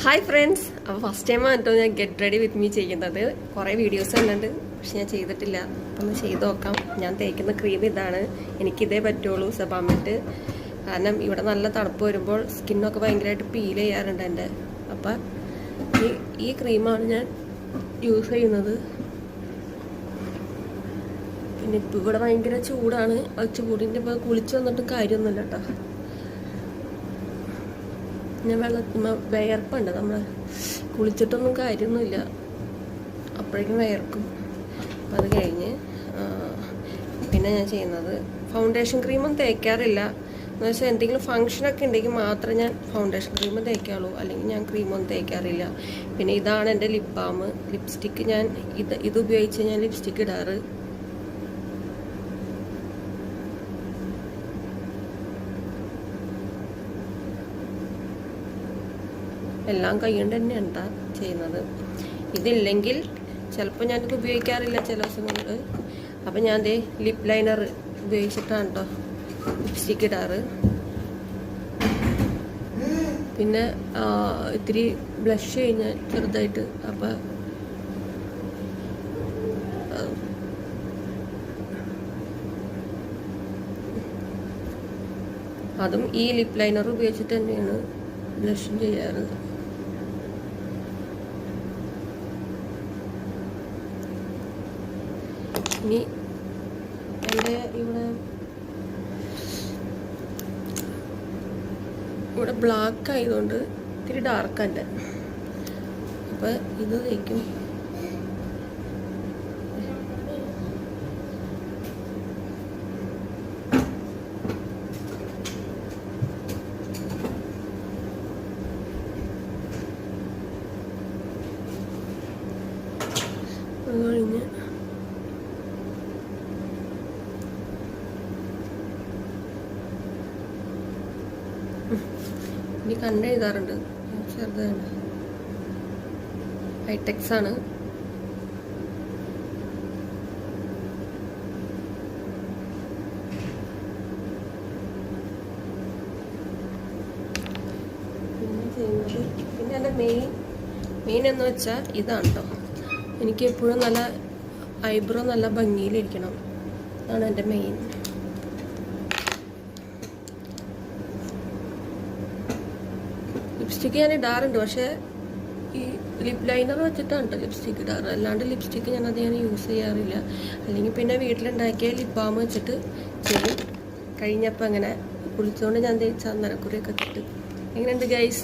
Hi friends. അപ്പോൾ first ടൈമാണ് കേട്ടോ ഞാൻ ഗെറ്റ് റെഡി വിത്ത് മീ ചെയ്യുന്നത്. കുറേ വീഡിയോസ് കണ്ടുണ്ട്, പക്ഷെ ഞാൻ ചെയ്തിട്ടില്ല. അപ്പം ഒന്ന് ചെയ്ത് നോക്കാം. ഞാൻ തേക്കുന്ന ക്രീം ഇതാണ്. എനിക്കിതേ പറ്റുള്ളൂ സെബാമെറ്റ്. കാരണം ഇവിടെ നല്ല തണുപ്പ് വരുമ്പോൾ സ്കിന്നൊക്കെ ഭയങ്കരമായിട്ട് പീൽ ചെയ്യാറുണ്ട് എൻ്റെ. അപ്പം ഈ ക്രീമാണ് ഞാൻ യൂസ് ചെയ്യുന്നത്. പിന്നെ ഇപ്പം ഇവിടെ ഭയങ്കര ചൂടാണ്. ആ ചൂടിൻ്റെ ഇപ്പോൾ കുളിച്ച് വന്നിട്ടും കാര്യമൊന്നുമില്ല കേട്ടോ. ഞാൻ വിയർപ്പുണ്ട്. നമ്മൾ കുളിച്ചിട്ടൊന്നും കാര്യമൊന്നുമില്ല, അപ്പോഴേക്കും വിയർക്കും. അപ്പം അത് കഴിഞ്ഞ് പിന്നെ ഞാൻ ചെയ്യുന്നത് ഫൗണ്ടേഷൻ ക്രീമൊന്നും തേക്കാറില്ല. എന്ന് വെച്ചാൽ എന്തെങ്കിലും ഫങ്ഷനൊക്കെ ഉണ്ടെങ്കിൽ മാത്രമേ ഞാൻ ഫൗണ്ടേഷൻ ക്രീം തേക്കാറുള്ളൂ, അല്ലെങ്കിൽ ഞാൻ ക്രീമൊന്നും തേക്കാറില്ല. പിന്നെ ഇതാണ് എൻ്റെ ലിപ് ബാം. ലിപ്സ്റ്റിക്ക് ഞാൻ ഇത് ഉപയോഗിച്ച് ഞാൻ ലിപ്സ്റ്റിക്ക് ഇടാറ്. എല്ലാം കൈകൊണ്ട് തന്നെയാണ് കേട്ടോ ചെയ്യുന്നത്. ഇതില്ലെങ്കിൽ ചിലപ്പോൾ ഞാനിത് ഉപയോഗിക്കാറില്ല ചില ദിവസങ്ങളിൽ. അപ്പം ഞാൻ ദേ ലിപ് ലൈനർ ഉപയോഗിച്ചിട്ടാണ് കേട്ടോ ലിപ്സ്റ്റിക്ക് ഇടാറ്. പിന്നെ ഇത്തിരി ബ്ലഷ് കഴിഞ്ഞാൽ ചെറുതായിട്ട്. അപ്പം അതും ഈ ലിപ് ലൈനർ ഉപയോഗിച്ചിട്ട് തന്നെയാണ് ബ്ലഷും ചെയ്യാറ്. ഇനി എൻ്റെ ഇവിടെ ബ്ലാക്ക് ആയതുകൊണ്ട് ഇത്തിരി ഡാർക്കാണ്. അപ്പം ഇത് തേക്കും. അത് കഴിഞ്ഞ് ഇനി കണ്ണെഴുതാറുണ്ട്. ചെറുതാണ്, ഹൈടെക്സ് ആണ്. പിന്നെ ചെയ്യുന്നത് പിന്നെ എൻ്റെ മെയിൻ എന്ന് വെച്ചാൽ ഇതാണ് കേട്ടോ. എനിക്ക് എപ്പോഴും നല്ല ഐബ്രോ നല്ല ഭംഗിയിലിരിക്കണം. അതാണ് എൻ്റെ മെയിൻ. ലിപ്സ്റ്റിക്ക് ഞാൻ ഇടാറുണ്ട്, പക്ഷേ ഈ ലിപ് ലൈനർ വെച്ചിട്ടാണ് കേട്ടോ ലിപ്സ്റ്റിക്ക് ഇടാറ്. അല്ലാണ്ട് ലിപ്സ്റ്റിക്ക് ഞാനത് യൂസ് ചെയ്യാറില്ല. അല്ലെങ്കിൽ പിന്നെ വീട്ടിലുണ്ടാക്കിയ ലിപ് ബാം വെച്ചിട്ട് ചെയ്യും. കഴിഞ്ഞപ്പോൾ അങ്ങനെ കുളിച്ചുകൊണ്ട് ഞാൻ തേച്ച ചന്ദനക്കുറിയൊക്കെ ഇട്ടിട്ട്. എങ്ങനെയുണ്ട് ഗൈസ്?